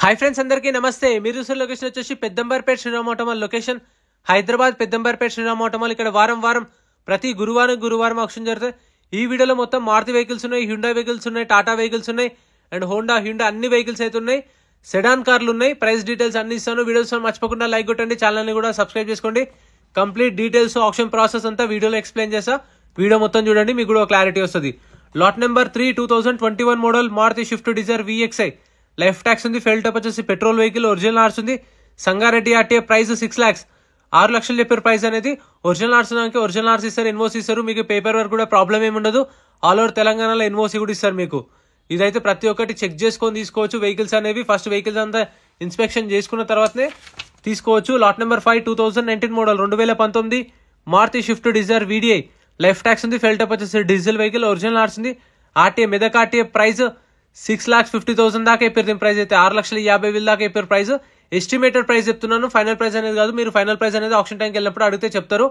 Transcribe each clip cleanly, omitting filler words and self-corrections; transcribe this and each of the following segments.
Hi friends, అందరికీ నమస్తే. మీరు చూసిన లొకేషన్ వచ్చేసి Peddamberpet Sriram auto mall location Hyderabad. Peddamberpet Sriram auto mall ఇక్కడ వారం ప్రతి గురువారం ఆక్షన్ జరుగుతాయి. ఈ వీడియోలో మొత్తం మారుతి వెహికల్స్ ఉన్నాయి, హ్యుండాయ్ వెహికల్స్ ఉన్నాయి, టాటా వెహికల్స్ ఉన్నాయి అండ్ హోండా అన్ని వెహికల్స్ అయితే ఉన్నాయి. సెడాన్ కార్లు ఉన్నాయి. ప్రైస్ డీటెయిల్స్ అన్ని ఇస్తాను. వీడియోస్ మర్చిపోకుండా లైక్ కొట్టండి, ఛానల్ని కూడా సబ్స్క్రైబ్ చేసుకోండి. కంప్లీట్ డీటెయిల్స్ ఆక్షన్ ప్రాసెస్ అంతా వీడియోలో ఎక్స్ప్లెయిన్ చేస్తా. వీడియో మొత్తం చూడండి, మీకు కూడా క్లారిటీ వస్తుంది. Lot number 3 2021 model Maruti Swift Dzire VXI. Life tax ఉంది. ఫెల్ టప్ వచ్చేసి పెట్రోల్ వెహికల్, ఒరిజినల్ ఆర్స్ ఉంది. సంగారెడ్డి ఆర్టీఏ. ప్రైస్ 6 lakhs, 6 లక్షలు చెప్పారు ప్రైస్ అనేది. ఒరిజినల్ ఆర్స్ ఒరిజినల్ ఆర్స్ ఇస్తారు, ఎన్ఓసి ఇస్తారు. మీకు పేపర్ వర్క్ కూడా ప్రాబ్లం ఏమి ఉండదు. ఆల్ ఓవర్ తెలంగాణలో ఎన్ఓసి కూడా ఇస్తారు మీకు. ఇదైతే ప్రతి ఒక్కటి చెక్ చేసుకొని తీసుకోవచ్చు. వెహికల్స్ అనేవి ఫస్ట్ వెహికల్స్ అంతా ఇన్స్పెక్షన్ చేసుకున్న తర్వాతనే తీసుకోవచ్చు. Lot number 5 2019 model 2019 Maruti Swift Dzire VDI. Life tax ఉంది. ఫెల్ టప్ వచ్చేసి డీజిల్ వెహికల్, ఒరిజినల్ ఆర్స్ ఉంది. RTA Medak RTA. ప్రైస్ 6,50,000 దాకా అయిపోయింది. ప్రైస్ అయితే 6,50,000 దాకా అయిపోయారు ప్రైస్. ఎస్టిమేటెడ్ ప్రైస్ చెప్తున్నాను, ఫైనల్ ప్రైస్ అనేది కాదు. మీరు ఫైనల్ ప్రైస్ అనేది ఆప్షన్ టైంకి వెళ్ళినప్పుడు అడిగితే చెప్తారు.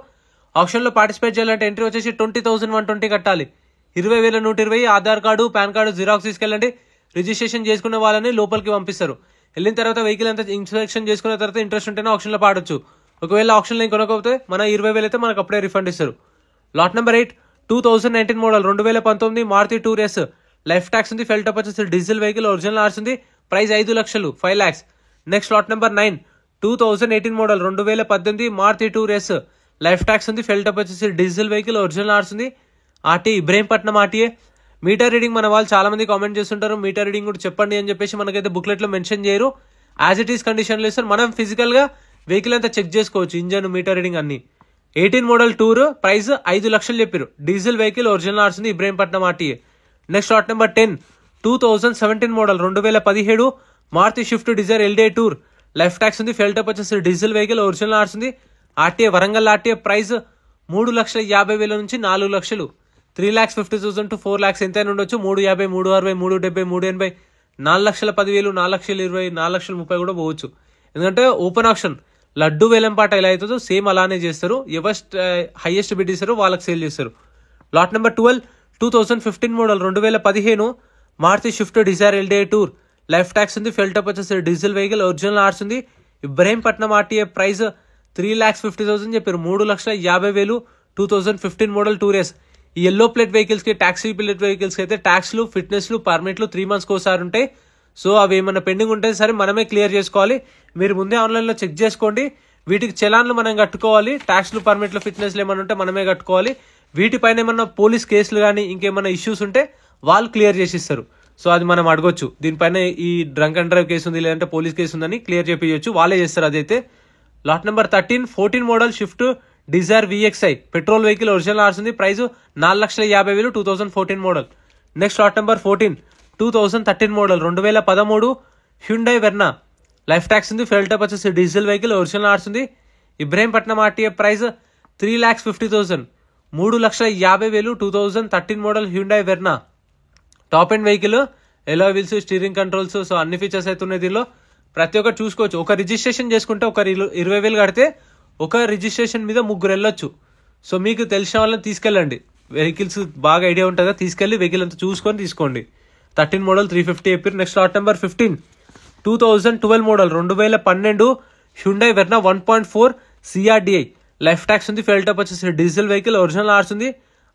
ఆప్షన్ లో పార్టిసిపేట్ చేయాలంటే ఎంట్రీ వచ్చేసి 20,120 కట్టాలి. 20,120. Aadhaar card, pan card xerox తీసుకెళ్ళండి. రిజిస్ట్రేషన్ చేసుకున్న వాళ్ళని లోపలికి పంపిస్తారు. వెళ్ళిన తర్వాత వెహికల్ అంతా ఇన్స్పెక్షన్ చేసుకున్న తర్వాత ఇంట్రెస్ట్ ఉంటేనే ఆప్షన్ లో పాడొచ్చు. ఒకవేళ ఆప్షన్ లో కొనకపోతే మన 20,000 అయితే మనకు అప్పుడే రిఫండ్ ఇస్తారు. Lot number 8 2019 model 2019 Maruti Tour S. Life tax ఉంది. ఫెల్ టప్ వచ్చేసి డీజిల్ వెహికల్, ఒరిజినల్ ఆర్స్ ఉంది. ప్రైస్ 5 లక్షలు, 5 lakhs. Next lot number 9 2018 model 2018 Maruti Tour S. Life tax ఉంది. ఫెల్ టప్ వచ్చేసి డీజిల్ వెహికల్, ఒరిజినల్ ఆర్స్ ఉంది. ఆర్టీ ఇబ్రహీంపట్నం ఆర్టీఏ. మీటర్ రీడింగ్ మన వాళ్ళు చాలా మంది కామెంట్ చేస్తుంటారు, మీటర్ రీడింగ్ కూడా చెప్పండి అని చెప్పేసి మనకైతే బుక్లెట్ లో మెన్షన్ చేయరు. యాజ్ ఇట్ ఈస్ కండిషన్ లో ఇస్తారు. మనం ఫిజికల్ గా వెహికల్ అంతా చెక్ చేసుకోవచ్చు, ఇంజన్, మీటర్ రీడింగ్ అన్ని. 18 మోడల్ టూర్. ప్రైస్ 5 లక్షలు చెప్పారు. డీజిల్ వెహికల్, ఒరిజినల్ ఆర్స్ ఉంది. Ibrahimpatnam RTA. Next lot number 10 2017 model 2017 Maruti Swift Dzire LDI tour. Life tax ఉంది. ఫెల్ టప్ వచ్చేసి డీజిల్ వెహికల్, ఒరిజినల్ ఆర్స్ ఉంది. RTA Warangal RTA. ప్రైస్ 3,50,000 నుంచి 4 లక్షలు. 3,50,000 to 4 lakhs ఎంతైనా ఉండొచ్చు. 3,50,000, 3,60,000, 3,70,000, 3,80,000, 4,10,000, 4,20,000, 4,30,000 కూడా పోవచ్చు. ఎందుకంటే ఓపెన్ ఆప్షన్. లడ్డు వేలంపాట ఎలా అవుతుందో సేమ్ అలానే చేస్తారు. ఎవరు హైయెస్ట్ బిడ్ ఇస్తారో వాళ్ళకి సేల్ చేస్తారు. Lot number 12 2015 model 2015 Maruti Swift Dzire LDI tour. Life tax ఉంది. ఫెల్ టప్ వచ్చేసి డీజిల్ వెహికల్, ఒరిజినల్ ఆర్స్ ఉంది. ఇబ్రహీంపట్నం ఆర్టీఏ. ప్రైస్ 3,50,000 చెప్పారు. 3,50,000. 2015 మోడల్ టూర్ ఎస్. ఈ ఎల్లో ప్లేట్ వెహికల్స్ కి, టాక్సీ ప్లేట్ వెహికల్స్ కి అయితే ట్యాక్స్లు, ఫిట్నెస్లు, పర్మిట్లు 3 months ఒకసారి ఉంటాయి. సో అవి ఏమైనా పెండింగ్ ఉంటే సరే మనమే క్లియర్ చేసుకోవాలి. మీరు ముందే ఆన్లైన్ లో చెక్ చేసుకోండి. వీటికి చలాన్లు మనం కట్టుకోవాలి. ట్యాక్స్లు, పర్మిట్లు, ఫిట్నెస్లు ఏమైనా ఉంటే మనమే కట్టుకోవాలి. వీటిపైన ఏమన్నా పోలీస్ కేసులు కానీ ఇంకేమైనా ఇష్యూస్ ఉంటే వాళ్ళు క్లియర్ చేసిస్తారు. సో అది మనం అడగొచ్చు. దీనిపైన ఈ డ్రంక్ అండ్ డ్రైవ్ కేసు ఉంది, లేదంటే పోలీస్ కేసు ఉందని క్లియర్ చేపించవచ్చు, వాళ్ళే చేస్తారు అదైతే. Lot number 14 model Swift Dzire VXI. Petrol vehicle, original ఆర్స్ ఉంది. Price 4,50,000. 2014 model. Next lot number 14 2013 model 2013 Hyundai Verna. Life tax ఉంది. ఫెల్ టప్ వచ్చేసి డీజిల్ వెహికల్, ఒరిజినల్ ఆర్స్ ఉంది. Ibrahimpatnam RTA. Price 3,50,000. 3,50,000. 2013 model Hyundai Verna. Top end vehicle, alloy wheels, steering controls, so అన్ని features అయితే ఉన్నాయి దీనిలో. ప్రతి ఒక్కరు చూసుకోవచ్చు. ఒక రిజిస్ట్రేషన్ చేసుకుంటే ఒక 20,000 కడితే ఒక రిజిస్ట్రేషన్ మీద 3 వెళ్ళొచ్చు. సో మీకు తెలిసిన వాళ్ళని తీసుకెళ్ళండి. వెహికల్స్ బాగా ఐడియా ఉంటుంది కదా, తీసుకెళ్లి వెహికల్ అంతా చూసుకొని తీసుకోండి. 13 మోడల్ 350 చెప్పారు. Next lot number 15 2012 model 2012 Hyundai Verna 1.4 CRDI. Life tax ఉంది. ఫెల్ టప్ వచ్చేసి డీజిల్ వెహికల్, ఒరిజినల్ ఆర్స్ ఉంది.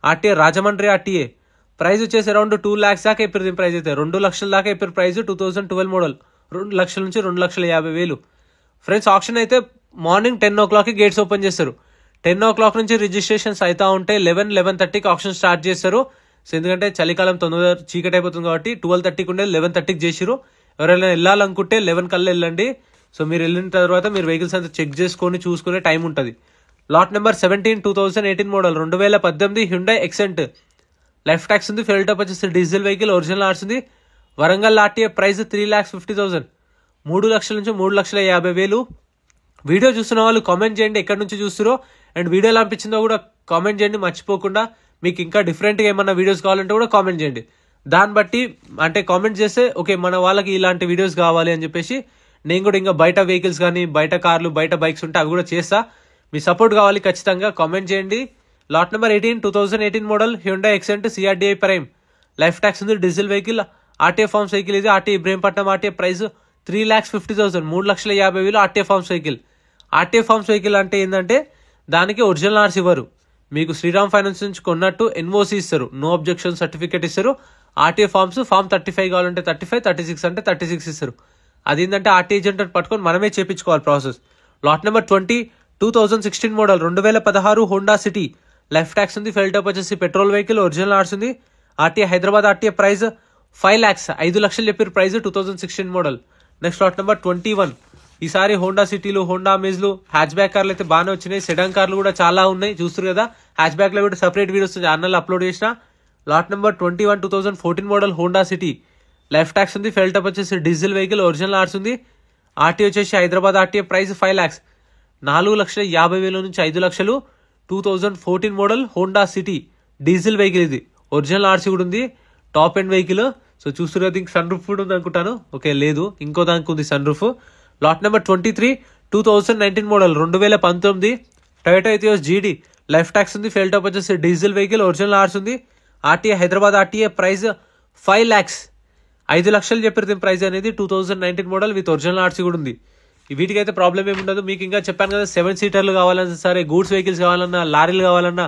RTA Rajahmundry RTA. ప్రైస్ వచ్చేసి అరౌండ్ 2 lakhs దాకా అయిపోయింది. ప్రైస్ అయితే 2 లక్షల దాకా అయిపోయారు ప్రైస్. 2012 మోడల్ 2 లక్షల నుంచి 2,50,000. ఫ్రెండ్స్ ఆప్షన్ అయితే మార్నింగ్ 10 o'clock గేట్స్ ఓపెన్ చేస్తారు. 10 o'clock నుంచి రిజిస్ట్రేషన్స్ అవుతా ఉంటాయి. 11:30కి ఆప్షన్ స్టార్ట్ చేస్తారు. సో ఎందుకంటే చలికాలం తొందరగా చీకటి అయిపోతుంది కాబట్టి 12:30కి ఉండే 11:30కి చేసిరు. ఎవరైనా వెళ్ళాలనుకుంటే 11 కల్లా వెళ్ళండి. సో మీరు వెళ్ళిన తర్వాత మీరు వెహికల్స్ అంతా చెక్ చేసుకొని చూసుకునే టైం ఉంటుంది. Lot number 17 2018 model 2018 Hyundai Xcent. Life tax ఉంది. ఫెల్ టప్ వచ్చేసి డీజిల్ వెహికల్, ఒరిజినల్ ఆర్స్ ఉంది. వరంగల్ ఆర్టీఏ. ప్రైస్ 3,50,000. 3 లక్షల నుంచి 3,50,000. వీడియో చూస్తున్న వాళ్ళు కామెంట్ చేయండి ఎక్కడి నుంచి చూస్తారో, అండ్ వీడియో ఎలా అనిపించిందో కూడా కామెంట్ చేయండి మర్చిపోకుండా. మీకు ఇంకా డిఫరెంట్గా ఏమన్నా వీడియోస్ కావాలంటే కూడా కామెంట్ చేయండి. దాన్ని బట్టి అంటే కామెంట్ చేస్తే ఓకే మన వాళ్ళకి ఇలాంటి వీడియోస్ కావాలి అని చెప్పేసి నేను కూడా ఇంకా బయట వెహికల్స్ కానీ, బయట కార్లు, బయట బైక్స్ ఉంటే అవి కూడా చేస్తా. మీ సపోర్ట్ కావాలి, ఖచ్చితంగా కామెంట్ చేయండి. Lot number 18 2018 model Hyundai Xcent CRDI prime. Life tax ఉంది. Diesel vehicle, RTA forms vehicle ఇది. RT Ibrahimpatnam RTA. Price 3,50,000 3,50,000 RTA forms vehicle. RTA forms vehicle అంటే ఏంటంటే దానికి ఒరిజినల్ ఆర్స్ ఇవ్వరు. మీకు శ్రీరామ్ ఫైనాన్స్ నుంచి కొన్నట్టు ఎన్ఓసి ఇస్తారు, నో అబ్జెక్షన్ సర్టిఫికేట్ ఇస్తారు. ఆర్టీఏ ఫార్మ్స్ ఫార్మ్ 35 కావాలంటే 35, 36 అంటే 36 ఇస్తారు. అది ఏంటంటే ఆర్టీఏ ఏజెంట్ పట్టుకొని మనమే చేపించుకోవాలి process. Lot number 20 2016 model 2016 Honda City. Life tax ఉంది, ఫెల్ టైప్ వచ్చేసి పెట్రోల్ వెహికల్, ఒరిజినల్ ఆర్స్ ఉంది. RTA Hyderabad RTA price 5 lakhs 5 లక్షలు చెప్పారు price 2016 model. Next lot number 21. ఈసారి హోండా సిటీలు, హోండా అమేజ్లు, హ్యాచ్ బ్యాక్ కార్లు అయితే బాగానే వచ్చినాయి. సెడాన్ కార్లు కూడా చాలా ఉన్నాయి, చూస్తారు కదా. హ్యాచ్ బ్యాక్ లో కూడా సపరేట్ వీడియోస్ ఛానల్ అప్లోడ్ చేసిన. Lot number 21 2014 model Honda City. Life tax ఉంది, ఫెల్ టైప్ వచ్చేసి డీజిల్ వెహికల్, ఒరిజినల్ ఆర్స్ ఉంది. ఆర్టీఏ వచ్చేసి హైదరాబాద్ ఆర్టీఏ ప్రైస్ 5 lakhs 4,50,000 నుంచి 5 లక్షలు. 2014 model Honda city diesel vehicle, ఇది ఒరిజినల్ ఆర్సీ కూడా ఉంది, టాప్ ఎండ్ వెహికల్. సో చూస్తున్నారు దీనికి సన్ రూఫ్ కూడా ఉంది అనుకుంటాను. ఓకే, లేదు, ఇంకో దానికి ఉంది sunroof. Lot number 23 2019 model 2019 Toyota Etios GD. Life tax ఉంది, ఫెల్ టాప్ వచ్చేసి డీజిల్ వెహికల్, ఒరిజినల్ ఆర్స్ ఉంది. RTA Hyderabad RTA price 5 lakhs 5 లక్షలు చెప్పారు దీని ప్రైస్ అనేది. 2019 మోడల్ విత్ ఒరిజినల్ ఆర్సీ కూడా ఉంది. వీటికైతే ప్రాబ్లం ఏమి ఉండదు. మీకు ఇంకా చెప్పాను కదా, 7 సీటర్లు కావాలన్నా సరే, గూడ్స్ వెహికల్స్ కావాలన్నా, లారీలు కావాలన్నా,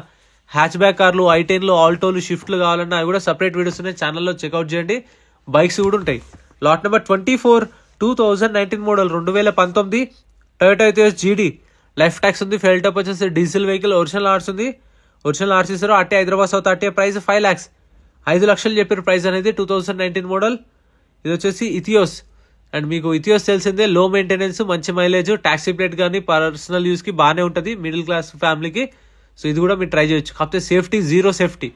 హ్యాచ్ బ్యాక్ కార్లు, ఐటెన్లు, ఆల్టోలు, షిఫ్ట్లు కావాలన్నా అవి కూడా సపరేట్ వీడియోస్ ఉన్నాయి, ఛానల్లో చెక్అవుట్ చేయండి. బైక్స్ కూడా ఉంటాయి. Lot number 24 2019 model 2019 Toyota Etios GD. Life tax ఉంది, ఫెల్ టాప్ వచ్చేసి డీజిల్ వెహికల్, ఒరిజినల్ ఆర్స్ ఉంది. ఒరిజినల్ ఆర్స్ ఇస్తారు. RTA Hyderabad south RTA price 5 lakhs 5 లక్షలు చెప్పారు ప్రైస్ అనేది. 2019 మోడల్. ఇది వచ్చేసి ఇథియోస్. అండ్ మీకు ఇథియోస్ తెలిసిందే, లో మెయింటెనెన్స్, మంచి మైలేజ్, ట్యాక్సీ ప్లేట్ కానీ పర్సనల్ యూస్ కి బాగానే ఉంటుంది మిడిల్ క్లాస్ ఫ్యామిలీకి. సో ఇది కూడా మీరు ట్రై చేయొచ్చు, కాకపోతే safety zero safety.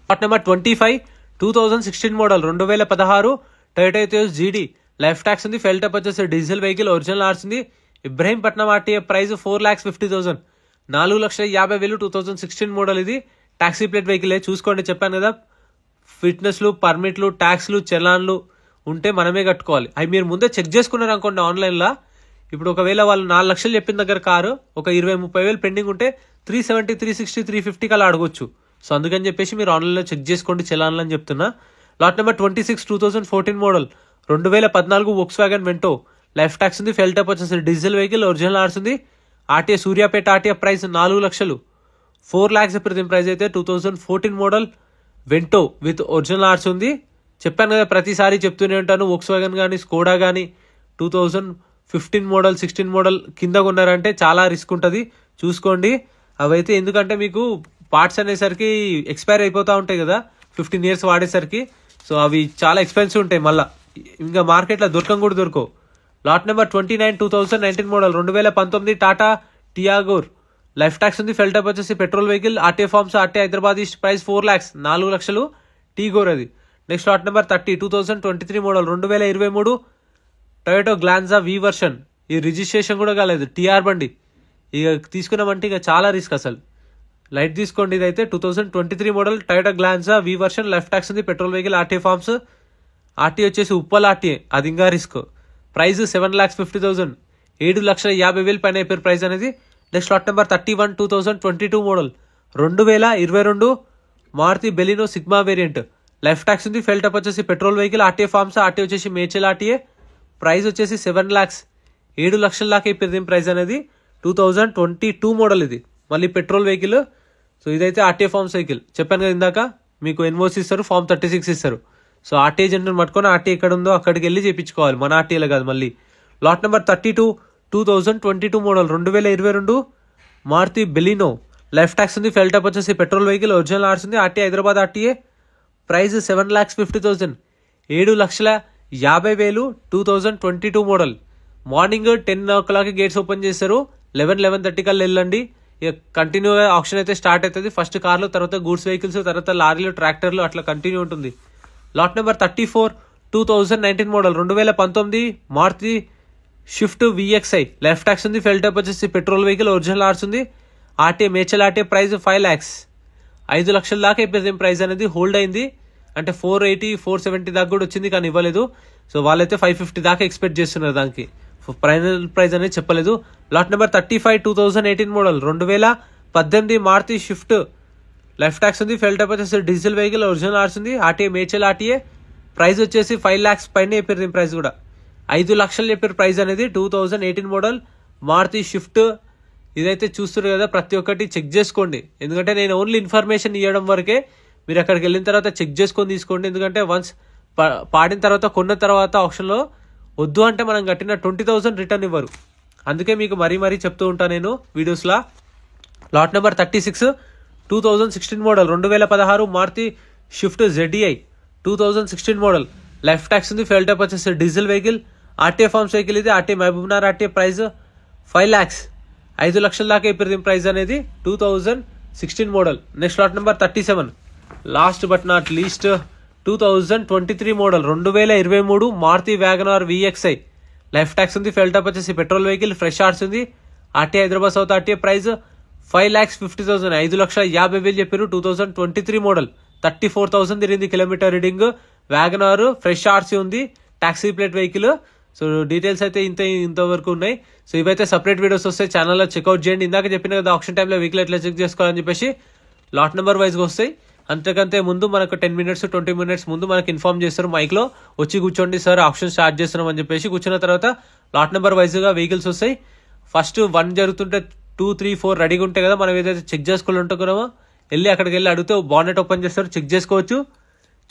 Lot number 25 2016 model 2016 Toyota Etios GD. Life tax ఉంది, ఫెల్ టైప్ వచ్చేసి డీజిల్ వెహికల్, ఒరిజినల్ ఆర్స్ ఉంది. Ibrahimpatnam RTA price 4,50,000 4,50,000 2016 model. ఇది ట్యాక్సీ ప్లేట్ వెహికల్ చూసుకోండి, చెప్పాను కదా. ఫిట్నెస్లు, పర్మిట్లు, ట్యాక్స్లు, చలాన్లు ఉంటే మనమే కట్టుకోవాలి. అవి మీరు ముందే చెక్ చేసుకున్నారు అనుకోండి ఆన్లైన్లో. ఇప్పుడు ఒకవేళ వాళ్ళు 4 లక్షలు చెప్పిన దగ్గర కారు ఒక 20-30 వేలు పెండింగ్ ఉంటే 370, 360, 350 అలా అడగొచ్చు. సో అందుకని చెప్పేసి మీరు ఆన్లైన్లో చెక్ చేసుకోండి చలాన్లు అని చెప్తున్నా. Lot number 26 2014 model 2014 Volkswagen Vento. Life tax ఉంది, ఫెల్ టైప్ వచ్చేసి డీజిల్ వెహికల్, ఒరిజినల్ ఆర్స్ ఉంది. ఆర్టీఏ సూర్యాపేట ఆర్టీఏ ప్రైస్ 4 లక్షలు 4 lakhs చెప్పారు దీని ప్రైస్ అయితే. 2014 మోడల్ వెంటో విత్ ఒరిజినల్ ఆర్స్ ఉంది. చెప్పాను కదా, ప్రతిసారి చెప్తూనే ఉంటాను, వోక్స్వాగన్ కానీ స్కోడా కానీ 2015 మోడల్ 16 మోడల్ కింద కొన్నారంటే చాలా రిస్క్ ఉంటుంది, చూసుకోండి. అవైతే ఎందుకంటే మీకు పార్ట్స్ అనేసరికి ఎక్స్పైర్ అయిపోతూ ఉంటాయి కదా 15 years వాడేసరికి. సో అవి చాలా ఎక్స్పెన్సివ్ ఉంటాయి, మళ్ళీ ఇంకా మార్కెట్లో కూడా దొరకవు. Lot number 29 2019 model 2019 Tata Tigor. Life tax ఉంది, ఫెల్ టైప్ వచ్చేసి petrol vehicle, RTA forms RTA Hyderabad east price 4 lakhs 4 లక్షలు టీగోర్ అది. Next lot number 30 2023 model 2023 Toyota Glanza V version. ఈ రిజిస్ట్రేషన్ కూడా కాలేదు, టీఆర్ బండి. ఇక తీసుకున్నామంటే ఇక చాలా రిస్క్, అసలు లైట్ తీసుకోండి. ఇదైతే 2023 model Toyota Glanza V version. Life tax ఉంది, petrol vehicle, RTA forms. RTA వచ్చేసి ఉప్పల్ ఆర్టీఏ, అది ఇంకా రిస్క్. ప్రైస్ 7,50,000 7,50,000 పైన అయిపోయారు ప్రైస్ అనేది. Next lot number 31 2022 model 2022 Maruti Baleno Sigma variant. Life tax ఉంది, ఫెల్ టైప్ వచ్చేసి petrol vehicle, RTA forms. RTA వచ్చేసి మేడ్చల్ ఆర్టీఏ. ప్రైస్ వచ్చేసి 7 lakhs 7 లక్షల దాకా అయిపోయింది ప్రైస్ అనేది. 2022 మోడల్ ఇది, మళ్ళీ పెట్రోల్ వెహికల్. సో ఇదైతే ఆర్టీఏ ఫార్మ్స్ వెహికల్. చెప్పాను కదా ఇందాక, మీకు ఎన్ఓసి ఇస్తారు, ఫార్మ్ 36 ఇస్తారు. సో ఆర్టీఏ జెండర్ పట్టుకొని ఆర్టీఏ ఎక్కడ ఉందో అక్కడికి వెళ్ళి చేయించుకోవాలి, మన ఆర్టీఏలో కాదు మళ్ళీ. Lot number 32 2022 model 2022 Maruti Baleno. Life tax ఉంది, ఫెల్ టైప్ వచ్చేసి పెట్రోల్ వెహికల్, ఒరిజినల్ ఆర్స్ ఉంది. RTA Hyderabad RTA. ప్రైస్ 7,50,000 7,50,000 2022 మోడల్. మార్నింగ్ 10 o'clock గేట్స్ ఓపెన్ చేస్తారు, 11-11:30 కల్లా వెళ్ళండి. ఇక కంటిన్యూగా ఆప్షన్ అయితే స్టార్ట్ అవుతుంది. ఫస్ట్ కార్లు, తర్వాత గూడ్స్ వెహికల్స్, తర్వాత లారీలు, ట్రాక్టర్లు, అట్లా కంటిన్యూ ఉంటుంది. Lot number 34 2019 model 2019 Maruti Swift VXI. Life tax ఉంది, ఫెల్ టైప్ వచ్చేసి పెట్రోల్ వెహికల్, ఒరిజినల్ ఆర్స్ ఉంది. RTA Medchal RTA price 5 lakhs 5 లక్షల దాకా అయిపోయింది ప్రైస్ అనేది. హోల్డ్ అయింది అంటే 480, 470 దాకా కూడా వచ్చింది, కానీ ఇవ్వలేదు. సో వాళ్ళైతే 550 దాకా ఎక్స్పెక్ట్ చేస్తున్నారు, దానికి ఫైనల్ ప్రైస్ అనేది చెప్పలేదు. Lot number 35 2018 model 2018 Maruti Swift. Life tax ఉంది, ఫెల్ టైప్ వచ్చేసి డీజిల్ వెహికల్, ఒరిజినల్ ఆర్స్ ఉంది. RTA Medchal RTA. ప్రైస్ వచ్చేసి 5 lakhs పైన అయిపోయింది ప్రైస్ కూడా. 5 లక్షలు చెప్పారు ప్రైస్ అనేది. 2018 మోడల్ మారుతి షిఫ్ట్. ఇదైతే చూస్తున్నారు కదా, ప్రతి ఒక్కటి చెక్ చేసుకోండి. ఎందుకంటే నేను ఓన్లీ ఇన్ఫర్మేషన్ ఇవ్వడం వరకే. మీరు అక్కడికి వెళ్ళిన తర్వాత చెక్ చేసుకొని తీసుకోండి. ఎందుకంటే వన్స్ పాడిన తర్వాత కొన్న తర్వాత ఆప్షన్లో వద్దు అంటే మనం కట్టిన 20,000 రిటర్న్ ఇవ్వరు. అందుకే మీకు మరీ చెప్తూ ఉంటాను నేను వీడియోస్లో. Lot number 36 2016 model 2016 Maruti Swift ZDI 2016 model. Life tax ఉంది. ఫెయిల్ టైప్ వచ్చేసి diesel vehicle. RTA forms vehicle ఇది. RTA Mahabubnagar RTA. Price 5 lakhs 5 లక్షల దాకా అయిపోయింది ప్రైస్ అనేది. 2016 model. Next lot number 37 last but not least 2023 model 2023 Maruti WagonR VXI. Life tax ఉంది. Fuel type వచ్చేసి petrol vehicle. Fresh ఆర్ట్స్ ఉంది. RTA Hyderabad south RTA. Price 5,50,000 5,50,000 చెప్పారు. 2023 మోడల్ 34,000 తిరిగింది kilometre reading. WagonR fresh RC ఉంది. Taxi plate vehicle. So details అయితే ఇంతవరకు ఉన్నాయి. సో ఇవైతే సపరేట్ వీడియోస్ వస్తాయి, ఛానల్లో చెక్అవుట్ చేయండి. ఇందాక చెప్పిన కదా ఆప్షన్ టైంలో వెహికల్ ఎట్లా చెక్ చేసుకోవాలని చెప్పేసి లాట్ నెంబర్ వైజ్గా వస్తాయి. అంతకంటే ముందు మనకు 10 minutes 20 minutes ముందు మనకు ఇన్ఫార్మ్ చేస్తారు మైక్లో, వచ్చి కూర్చోండి సార్ ఆప్షన్ స్టార్ట్ చేస్తున్నాం అని చెప్పేసి. కూర్చున్న తర్వాత లాట్ నెంబర్ వైజ్గా వెహికల్స్ వస్తాయి. ఫస్ట్ 1 జరుగుతుంటే 2, 3, 4 రెడీగా ఉంటాయి కదా. మనం ఏదైతే చెక్ చేసుకోవాలి ఉంటున్నామో వెళ్ళి అక్కడికి వెళ్ళి అడిగితే బానెట్ ఓపెన్ చేస్తారు, చెక్ చేసుకోవచ్చు.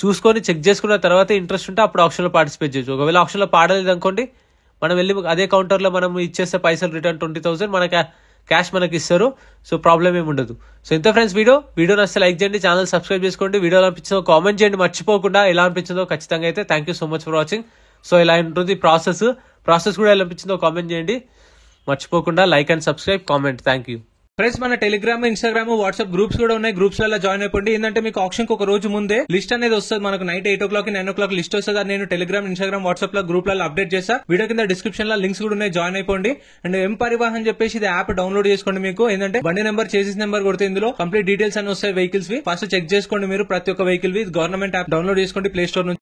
చూసుకొని చెక్ చేసుకున్న తర్వాత ఇంట్రెస్ట్ ఉంటే అప్పుడు ఆప్షన్లో పార్టిసిపేట్ చేయొచ్చు. ఒకవేళ ఆప్షన్లో పాడలేదు అనుకోండి, మనం వెళ్ళి అదే కౌంటర్లో మనం ఇచ్చేస్తే పైసలు రిటర్న్ 20,000 మన క్యాష్ మనకి ఇస్తారు. సో ప్రాబ్లం ఏమి ఉండదు. సో ఇంత ఫ్రెండ్స్ వీడియో నచ్చితే లైక్ చేయండి, ఛానల్ సబ్స్క్రైబ్ చేసుకోండి. వీడియో ఎలా అనిపించిందో కామెంట్ చేయండి మర్చిపోకుండా. ఎలా అనిపించిందో ఖచ్చితంగా అయితే. Thank you so much for watching. So ఇలా ఉంటుంది ప్రాసెస్ కూడా ఎలా అనిపించిందో కామెంట్ చేయండి మర్చిపోకుండా. Like and subscribe, comment. Thank you friends. మన టెలిగ్రామ్, ఇన్స్టాగ్రామ్, వాట్సాప్ గ్రూప్స్ కూడా ఉన్నాయి. గ్రూప్స్ లలో జాయిన్ అయిపోండి. ఏంటంటే మీకు ఆప్షన్ ఒక రోజు ముందే లిస్ట్ అనేది వస్తుంది. మనకు నైట్ 8 o'clock 9 o'clock లిస్ట్ వస్తుంది. అది నేను టెలిగ్రామ్, ఇన్స్టాగ్రామ్, వాట్సాప్ లో గ్రూప్ లలో అప్డేట్ చేస్తా. వీడియో కింద డిస్క్రిప్షన్ లో లింక్స్ కూడా ఉన్నాయి, జాయిన్ అయిపోండి. అండ్ ఎం పరివాహన్ చెప్పేసి ఇది యాప్ డౌన్లోడ్ చేసుకోండి. మీకు ఏంటంటే బండి నెంబర్, చేసిస్ నెంబర్ కొడితే ఇందులో కంప్లీట్ డీటెయిల్స్ అన్ని వస్తాయి వెహికల్స్ వి. ఫస్ట్ చెక్ చేసుకోండి మీరు ప్రతి ఒక్క వెహికల్ వి. గవర్నమెంట్ యాప్ డౌన్లోడ్ చేసుకోండి ప్లే స్టోర్ నుంచి.